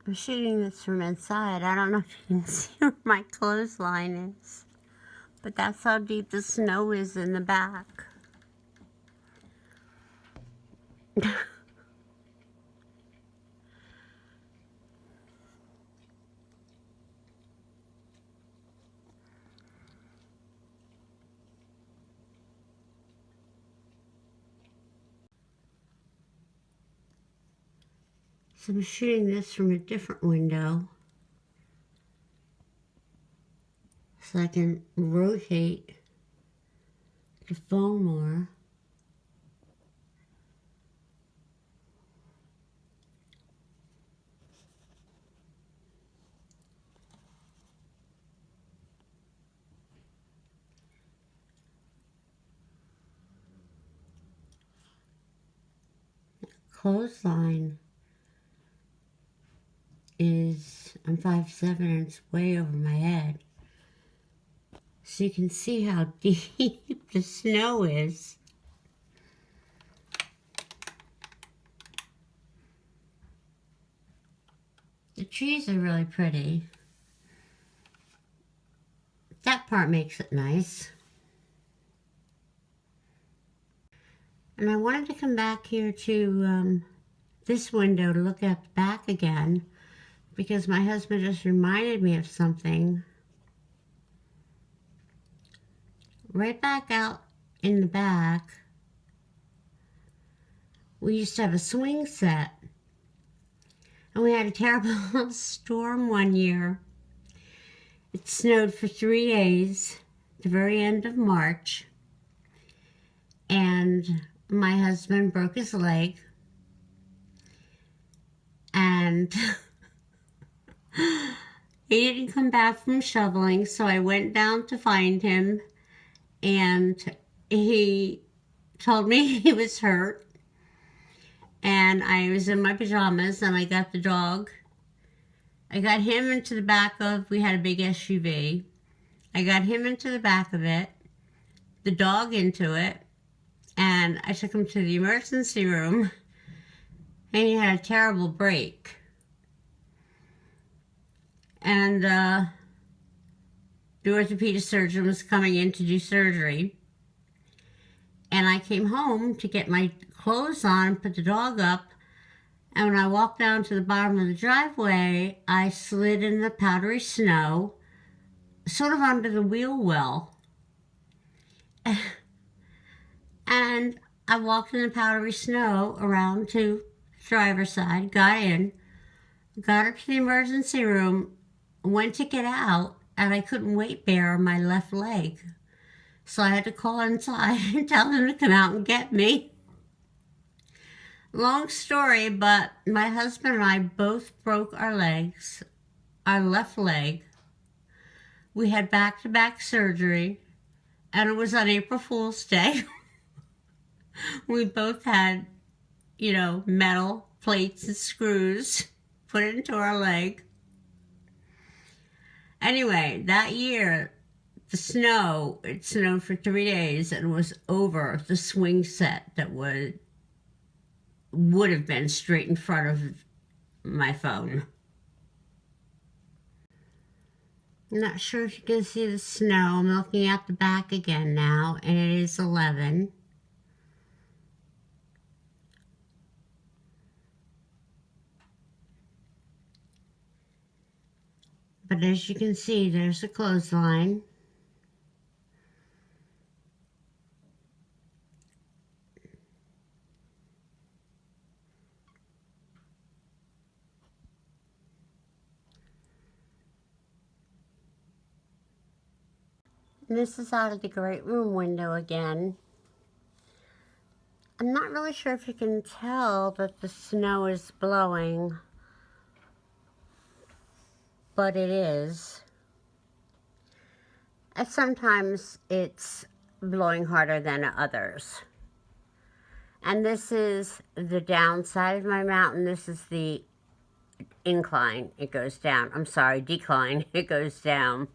I'm shooting this from inside. I don't know if you can see where my clothesline is, but that's how deep the snow is in the back. So I'm shooting this from a different window so I can rotate the phone more. Clothesline is, I'm 5'7" and it's way over my head. So you can see how deep the snow is. The trees are really pretty. That part makes it nice. And I wanted to come back here to this window to look at the back again because my husband just reminded me of something. Right back out in the back, we used to have a swing set. And we had a terrible storm one year. It snowed for 3 days, at the very end of March. And my husband broke his leg. And he didn't come back from shoveling, so I went down to find him. And he told me he was hurt. And I was in my pajamas and I got the dog. I got him into the back of, we had a big SUV. I got him into the back of it, the dog into it, and I took him to the emergency room and he had a terrible break. And the orthopedic surgeon was coming in to do surgery. And I came home to get my clothes on, put the dog up, and when I walked down to the bottom of the driveway, I slid in the powdery snow, sort of under the wheel well. And I walked in the powdery snow around to the driver's side, got in, got up to the emergency room, went to get out, and I couldn't weight bear my left leg. So I had to call inside and tell them to come out and get me. Long story, but my husband and I both broke our legs, our left leg. We had back-to-back surgery, and it was on April Fool's Day. We both had, metal plates and screws put into our leg. Anyway, that year, it snowed for 3 days and was over the swing set that would have been straight in front of my phone. I'm not sure if you can see the snow. I'm looking at the back again now, and it is 11. But as you can see, there's a clothesline. And this is out of the great room window again. I'm not really sure if you can tell that the snow is blowing, but it is. And sometimes it's blowing harder than others. And this is the downside of my mountain. This is the incline. It goes down. I'm sorry, decline. It goes down.